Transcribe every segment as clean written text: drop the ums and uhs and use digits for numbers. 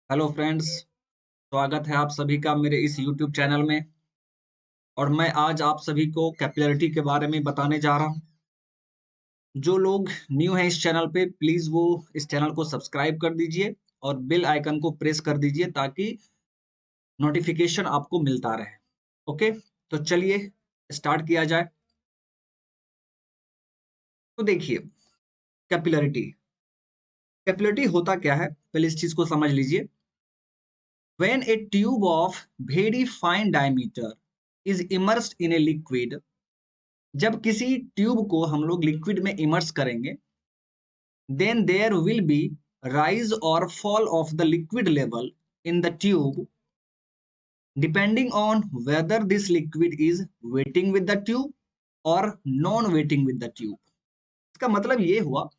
Hello friends. स्वागत है आप सभी का मेरे इस यूट्यूब चैनल में। और मैं आज आप सभी को कैपिलरिटी के बारे में बताने जा रहा हूं। जो लोग न्यू हैं इस चैनल पे प्लीज़ वो इस चैनल को सब्सक्राइब कर दीजिए और बेल आइकन को प्रेस कर दीजिए ताकि नोटिफिकेशन आपको मिलता रहे। ओके, तो चलिए स्टार्ट किया जाए। तो देखिए, कैपिलरिटी कैपिलरिटी होता क्या है, पहले इस चीज को समझ लीजिए। When a tube of very fine diameter is immersed in a liquid, जब किसी ट्यूब को हम लोग लिक्विड में इमर्स करेंगे, then there will be rise or fall of the liquid level in the tube depending on whether this liquid is wetting with the tube or non wetting with the tube। इसका मतलब ये हुआ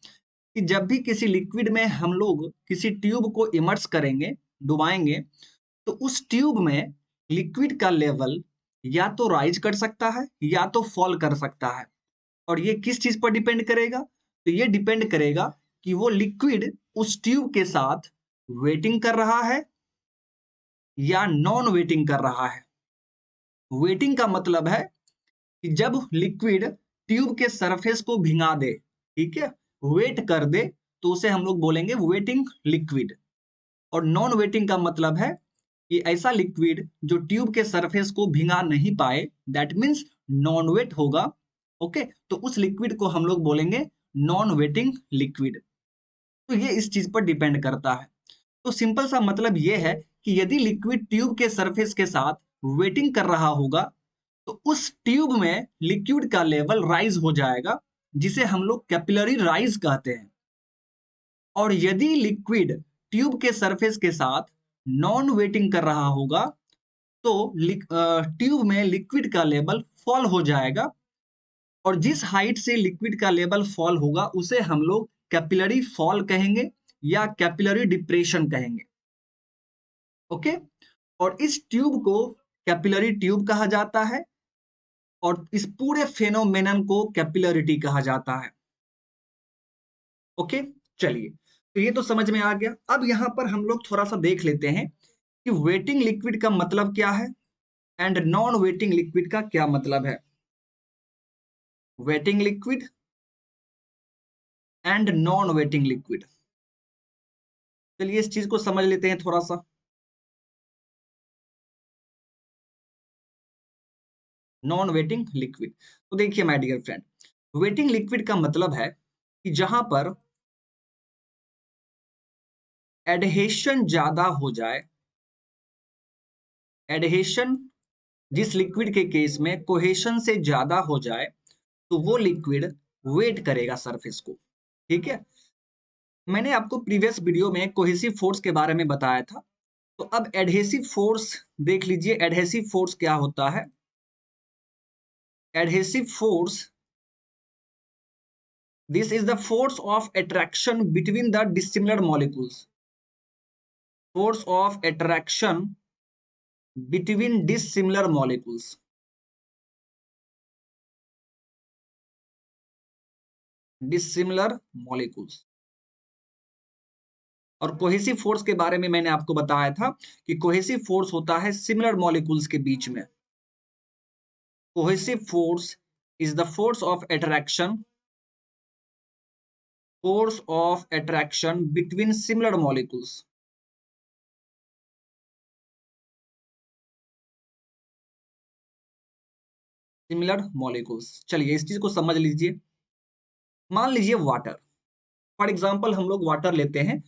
कि जब भी किसी liquid में हम लोग किसी ट्यूब को इमर्स करेंगे, डुबाएंगे, तो उस ट्यूब में लिक्विड का लेवल या तो राइज कर सकता है या तो फॉल कर सकता है। और ये किस चीज पर डिपेंड करेगा? तो ये डिपेंड करेगा कि वो लिक्विड उस ट्यूब के साथ वेटिंग कर रहा है या नॉन वेटिंग कर रहा है। वेटिंग का मतलब है कि जब लिक्विड ट्यूब के सरफेस को भिंगा दे, ठीक है, वेट कर दे, तो उसे हम लोग बोलेंगे वेटिंग लिक्विड। और नॉन वेटिंग का मतलब है कि ऐसा लिक्विड जो ट्यूब के सरफेस को भिंगा नहीं पाए, दैट मीन्स नॉन वेट होगा। ओके, तो उस लिक्विड को हम लोग बोलेंगे नॉन वेटिंग लिक्विड। तो ये इस चीज पर डिपेंड करता है। तो सिंपल सा मतलब ये है कि यदि लिक्विड ट्यूब के सरफेस के साथ वेटिंग कर रहा होगा, तो उस ट्यूब में लिक्विड का लेवल राइज हो जाएगा, जिसे हम लोग कैपिलरी राइज कहते हैं। और यदि लिक्विड ट्यूब के सरफेस के साथ नॉन वेटिंग कर रहा होगा, तो ट्यूब में लिक्विड का लेवल फॉल हो जाएगा। और जिस हाइट से लिक्विड का लेवल फॉल होगा उसे हम लोग कैपिलरी फॉल कहेंगे या कैपिलरी डिप्रेशन कहेंगे। ओके, और इस ट्यूब को कैपिलरी ट्यूब कहा जाता है और इस पूरे फेनोमेनन को कैपिलरिटी कहा जाता है। ओके, चलिए, तो ये तो समझ में आ गया। अब यहां पर हम लोग थोड़ा सा देख लेते हैं कि वेटिंग लिक्विड का मतलब क्या है एंड नॉन वेटिंग लिक्विड का क्या मतलब है। Waiting liquid and non waiting liquid, चलिए इस चीज को समझ लेते हैं थोड़ा सा। नॉन वेटिंग लिक्विड, तो देखिए my dear friend, wetting liquid का मतलब है कि जहां पर एडहेशन ज्यादा हो जाए। एडहेशन, जिस लिक्विड के केस में कोहेशन से ज्यादा हो जाए, तो वो लिक्विड वेट करेगा सरफेस को। ठीक है, मैंने आपको प्रीवियस वीडियो में कोहेसिव फोर्स के बारे में बताया था। तो अब एडहेसिव फोर्स देख लीजिए। एडहेसिव फोर्स क्या होता है? Adhesive force, this is the force of attraction between the dissimilar molecules। Force of attraction between dissimilar molecules। dissimilar molecules। और कोहेसिव फोर्स के बारे में मैंने आपको बताया था कि कोहेसिव फोर्स होता है सिमिलर मॉलिक्यूल्स के बीच में। Cohesive force is the force of attraction, force of attraction between similar molecules. Similar molecules, चलिए इस चीज को समझ लीजिए। मान लीजिए वाटर, फॉर एग्जाम्पल हम लोग वाटर लेते हैं।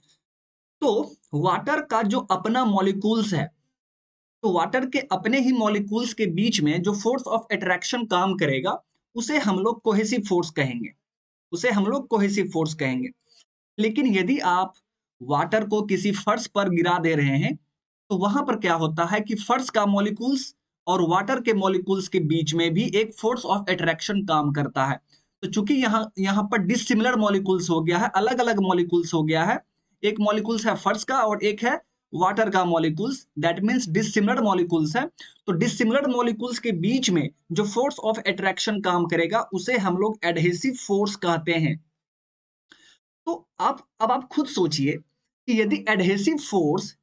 तो वाटर का जो अपना मॉलिक्यूल्स है, तो वाटर के अपने ही मॉलिक्यूल्स के बीच में जो फोर्स ऑफ अट्रैक्शन काम करेगा, उसे हम लोग कोहेसिव फोर्स कहेंगे। उसे हम लोग कोहेसिव फोर्स कहेंगे। लेकिन यदि आप वाटर को किसी फर्श पर गिरा दे रहे हैं, तो वहां पर क्या होता है कि फर्श का मॉलिक्यूल्स और वाटर के मॉलिक्यूल्स के बीच में भी एक फोर्स ऑफ अट्रैक्शन काम करता है। तो चूंकि यहाँ यहाँ पर डिसिमिलर मॉलिक्यूल्स हो गया है, अलग अलग मॉलिक्यूल्स हो गया है। एक मॉलिक्यूल्स है फर्श का और एक है वाटर का molecules, that means dissimilar molecules है। तो डिसिमिलर मॉलिक्यूल्स के बीच में जो फोर्स ऑफ अट्रैक्शन काम करेगा उसे हम लोग एडहेसिव फोर्स कहते हैं। तो आप अब आप खुद सोचिए कि यदि एडहेसिव फोर्स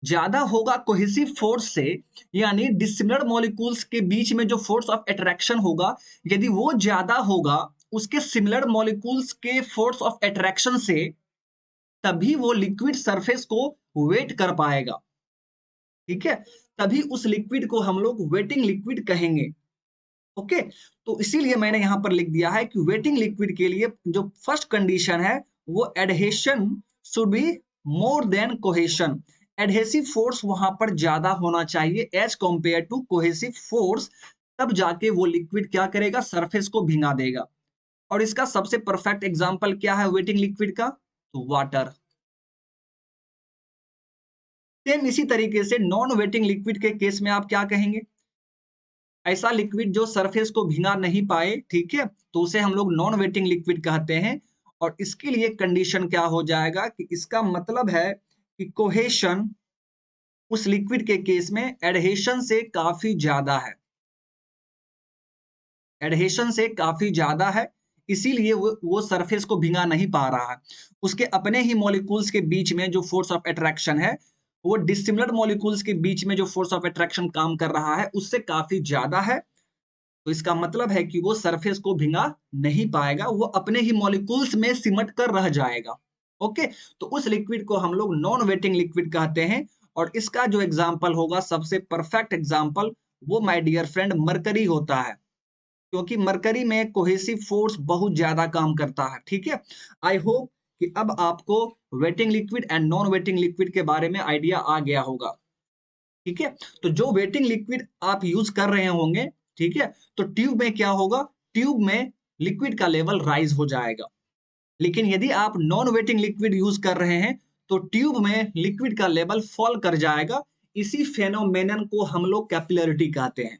ज्यादा होगा कोहेसिव फोर्स से, यानी डिसिमिलर मॉलिक्यूल्स के बीच में जो फोर्स ऑफ अट्रैक्शन होगा, यदि वो ज्यादा होगा उसके सिमिलर मॉलिक्यूल्स के फोर्स ऑफ अट्रैक्शन से, तभी वो लिक्विड सरफेस को वेट कर पाएगा। ठीक है, तभी उस लिक्विड को हम लोग वेटिंग लिक्विड कहेंगे। ओके, तो इसीलिए मैंने यहां पर लिख दिया है कि वेटिंग लिक्विड के लिए जो फर्स्ट कंडीशन है वो adhesion should be more than cohesion. Adhesive force वहां पर ज्यादा होना चाहिए as compare to cohesive force, तब जाके वो लिक्विड क्या करेगा, सरफेस को भिंगा देगा। और इसका सबसे परफेक्ट एग्जांपल क्या है वेटिंग लिक्विड का, तो वाटर। सेम इसी तरीके से नॉन वेटिंग लिक्विड के केस में आप क्या कहेंगे, ऐसा लिक्विड जो सरफेस को भिंगा नहीं पाए, ठीक है, तो उसे हम लोग नॉन वेटिंग लिक्विड कहते हैं। और इसके लिए कंडीशन क्या हो जाएगा कि इसका मतलब है कि कोहेशन उस लिक्विड के केस में एडहेशन से काफी ज्यादा है, एडहेशन से काफी ज्यादा है, इसीलिए वो सरफेस को भिंगा नहीं पा रहा है। उसके अपने ही मॉलिक्यूल्स के बीच में जो फोर्स ऑफ अट्रैक्शन है, वो डिसिमिलर मॉलिक्यूल्स के बीच में जो फोर्स ऑफ अट्रैक्शन काम कर रहा है उससे काफी ज्यादा है। तो इसका मतलब है कि वो सरफेस को भिंगा नहीं पाएगा, वो अपने ही मॉलिक्यूल्स में सिमट कर रह जाएगा। ओके, तो उस लिक्विड को हम लोग नॉन वेटिंग लिक्विड कहते हैं। और इसका जो एग्जाम्पल होगा, सबसे परफेक्ट एग्जाम्पल, वो माय डियर फ्रेंड मरकरी होता है, क्योंकि मरकरी में कोहेसिव फोर्स बहुत ज्यादा काम करता है। ठीक है, आई होप कि अब आपको waiting liquid and non waiting liquid के बारे में आइडिया आ गया होगा। ठीक है, तो जो वेटिंग लिक्विड आप यूज कर रहे होंगे, ठीक है, तो ट्यूब में क्या होगा, ट्यूब में लिक्विड का लेवल राइज हो जाएगा। लेकिन यदि आप नॉन वेटिंग लिक्विड यूज कर रहे हैं तो ट्यूब में लिक्विड का लेवल फॉल कर जाएगा। इसी फेनोमेनन को हम लोग कैपिलरिटी कहते हैं।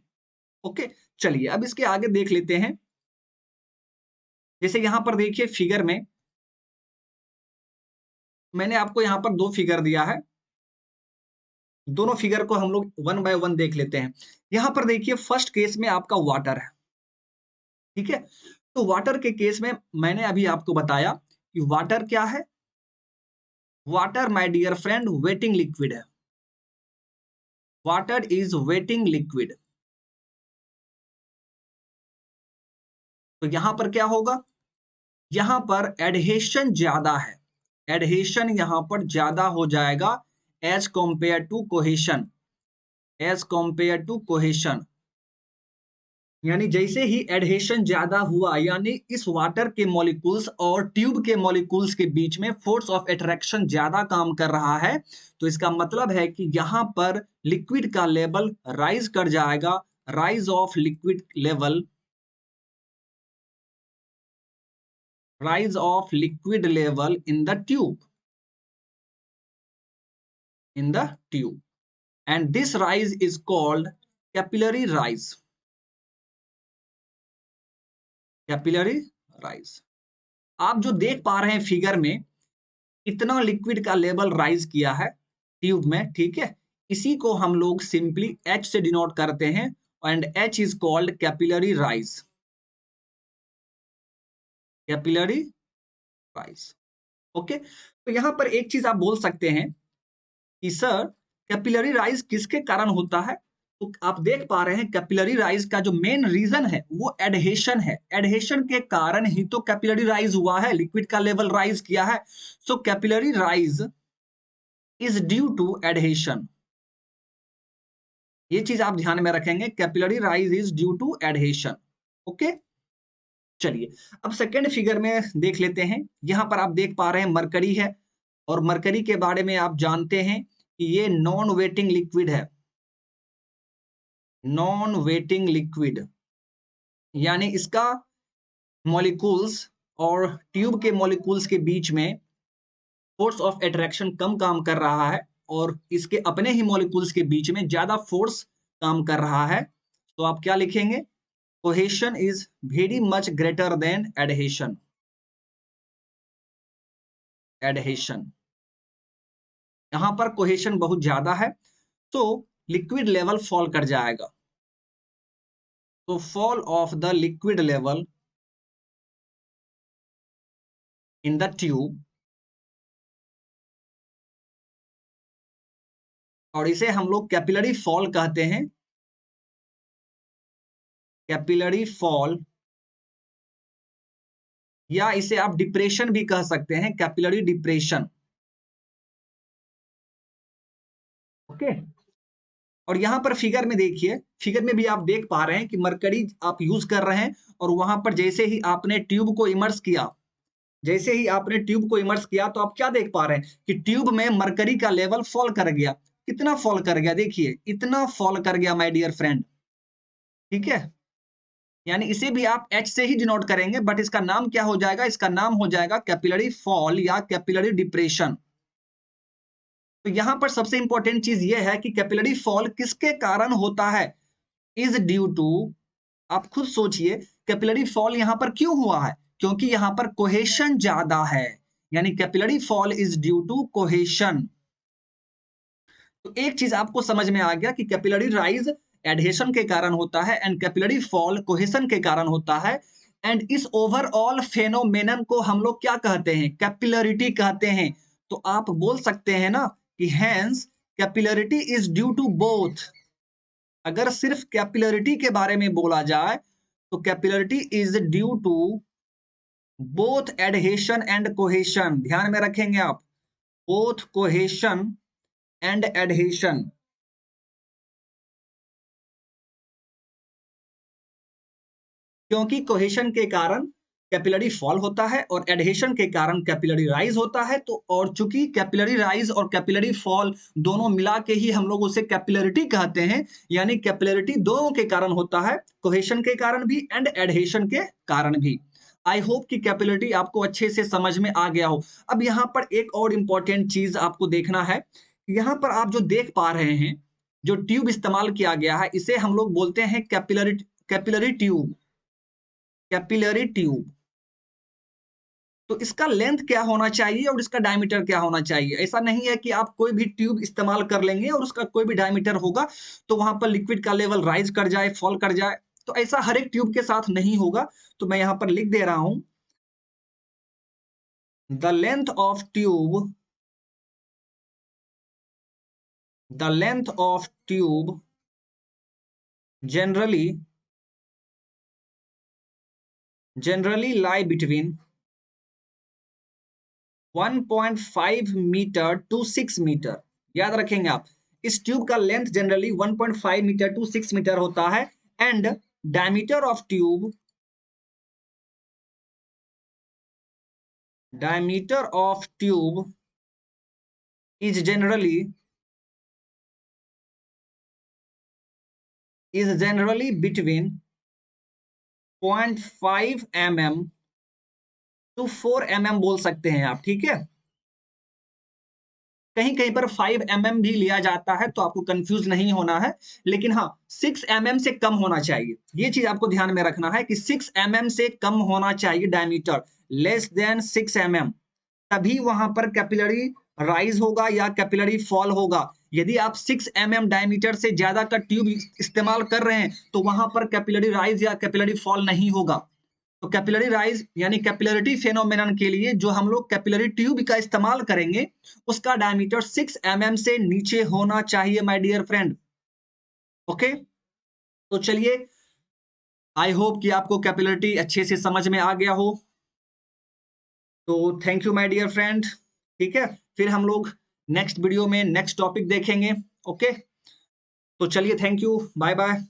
ओके, चलिए अब इसके आगे देख लेते हैं। जैसे यहां पर देखिए फिगर में, मैंने आपको यहां पर दो फिगर दिया है, दोनों फिगर को हम लोग वन बाय वन देख लेते हैं। यहां पर देखिए फर्स्ट केस में आपका वाटर है। ठीक है, तो वाटर के केस में मैंने अभी आपको बताया कि वाटर क्या है, water my dear friend wetting liquid है, वाटर इज वेटिंग लिक्विड। तो यहां पर क्या होगा, यहां पर एडहेशन ज्यादा है, एडहेशन यहां पर ज्यादा हो जाएगा as compare to cohesion, as compare to cohesion. यानी जैसे ही एडहेशन ज्यादा हुआ, यानी इस वाटर के मॉलिक्यूल्स और ट्यूब के मॉलिक्यूल्स के बीच में फोर्स ऑफ अट्रैक्शन ज्यादा काम कर रहा है, तो इसका मतलब है कि यहां पर लिक्विड का लेवल राइज कर जाएगा। Rise of liquid level, rise of liquid level in the tube, in the tube, and this rise is called capillary rise, capillary rise. आप जो देख पा रहे हैं फिगर में, इतना लिक्विड का लेवल राइज किया है ट्यूब में, ठीक है, इसी को हम लोग सिंपली एच से डिनोट करते हैं, and H is called capillary rise, capillary rise. Okay, तो यहां पर एक चीज आप बोल सकते हैं कि सर कैपिलरी राइज किसके कारण होता है। तो आप देख पा रहे हैं कैपिलरी राइज का जो मेन रीजन है वो एडहेशन है, एडहेशन के कारण ही तो कैपिलरी राइज हुआ है, लिक्विड का लेवल राइज किया है। So capillary rise is due to adhesion, ये चीज आप ध्यान में रखेंगे, capillary rise is due to adhesion. Okay, चलिए अब सेकेंड फिगर में देख लेते हैं। यहां पर आप देख पा रहे हैं मरकरी है, और मरकरी के बारे में आप जानते हैं कि ये नॉन वेटिंग लिक्विड है, नॉन वेटिंग लिक्विड, यानी इसका मॉलिक्यूल्स और ट्यूब के मॉलिक्यूल्स के बीच में फोर्स ऑफ अट्रैक्शन कम काम कर रहा है, और इसके अपने ही मॉलिक्यूल्स के बीच में ज्यादा फोर्स काम कर रहा है। तो आप क्या लिखेंगे, cohesion is very much greater than adhesion, adhesion, यहां पर कोहेशन बहुत ज्यादा है, तो लिक्विड लेवल फॉल कर जाएगा। तो fall of the liquid level in the tube और इसे हम लोग कैपिलरी फॉल कहते हैं, कैपिलरी फॉल, या इसे आप डिप्रेशन भी कह सकते हैं, कैपिलरी डिप्रेशन। ओके। और यहां पर फिगर में देखिए, फिगर में भी आप देख पा रहे हैं कि मरकरी आप यूज कर रहे हैं, और वहां पर जैसे ही आपने ट्यूब को इमर्स किया, जैसे ही आपने ट्यूब को इमर्स किया, तो आप क्या देख पा रहे हैं कि ट्यूब में मरकरी का लेवल फॉल कर गया। कितना फॉल कर गया, देखिए इतना फॉल कर गया माय डियर फ्रेंड। ठीक है, यानी इसे भी आप H से ही डिनोट करेंगे, बट इसका नाम क्या हो जाएगा, इसका नाम हो जाएगा कैपिलरी फॉल या कैपिलरी डिप्रेशन। तो यहां पर सबसे इंपॉर्टेंट चीज यह है कि कैपिलरी फॉल किसके कारण होता है, इज ड्यू टू, आप खुद सोचिए कैपिलरी फॉल यहां पर क्यों हुआ है, क्योंकि यहां पर कोहेशन ज्यादा है, यानी capillary fall is due to cohesion. तो एक चीज आपको समझ में आ गया कि कैपिलरी राइज एडहेशन के कारण होता है एंड कैपिलरी फॉल कोहेशन के कारण होता है। एंड इस ओवरऑल फेनोमेनन को हम लोग क्या कहते हैं, कैपिलरिटी कहते हैं। तो आप बोल सकते हैं ना कि hence capillarity is due to both. अगर सिर्फ कैपिलरिटी के बारे में बोला जाए तो capillarity is due to both adhesion and cohesion. ध्यान में रखेंगे आप, बोथ कोहेशन एंड एडहेशन। क्योंकि कोहेशन के कारण कैपिलरी फॉल होता है और एडहेशन के कारण कैपिलरी राइज होता है। तो और चूंकि कैपिलरी राइज और कैपिलरी फॉल दोनों मिला के ही हम लोग उसे कैपिलरिटी कहते हैं, यानी कैपिलरिटी दोनों के कारण होता है, कोहेशन के कारण भी एंड एडहेशन के कारण भी। आई होप कि कैपिलरिटी आपको अच्छे से समझ में आ गया हो। अब यहाँ पर एक और इंपॉर्टेंट चीज आपको देखना है, यहाँ पर आप जो देख पा रहे हैं, जो ट्यूब इस्तेमाल किया गया है इसे हम लोग बोलते हैं कैपिलरी ट्यूब, कैपिलरी ट्यूब। तो इसका लेंथ क्या होना चाहिए और इसका डायमीटर क्या होना चाहिए। ऐसा नहीं है कि आप कोई भी ट्यूब इस्तेमाल कर लेंगे और उसका कोई भी डायमीटर होगा तो वहां पर लिक्विड का लेवल राइज कर जाए, फॉल कर जाए। तो ऐसा हर एक ट्यूब के साथ नहीं होगा। तो मैं यहां पर लिख दे रहा हूं, the length of tube, the length of tube generally lie between 1.5 metre to 6 metre. याद रखेंगे आप, इस ट्यूब का length generally 1.5 metre to 6 metre होता है and diameter of tube, diameter of tube is generally between 0.5 mm to 4 mm बोल सकते हैं आप। ठीक है, कहीं कहीं पर 5 mm भी लिया जाता है, तो आपको कंफ्यूज नहीं होना है। लेकिन हाँ, 6 mm से कम होना चाहिए, ये चीज आपको ध्यान में रखना है कि 6 mm से कम होना चाहिए डायमीटर, लेस देन 6 mm, तभी वहां पर कैपिलरी राइज होगा या कैपिलरी फॉल होगा। यदि आप 6 mm डायमीटर से ज्यादा का ट्यूब इस्तेमाल कर रहे हैं तो वहां पर कैपिलरी राइज या कैपिलरी फॉल नहीं होगा। तो कैपिलरी राइज यानी कैपिलरिटी फेनोमेनन के लिए जो हम लोग कैपिलरी ट्यूब का इस्तेमाल करेंगे उसका डायमीटर 6 mm से नीचे होना चाहिए माय डियर फ्रेंड। ओके, तो चलिए, आई होप कि आपको कैपिलरिटी अच्छे से समझ में आ गया हो। तो thank you my dear friend. ठीक है, फिर हम लोग नेक्स्ट वीडियो में नेक्स्ट टॉपिक देखेंगे। ओके, तो चलिए, थैंक यू, बाय बाय।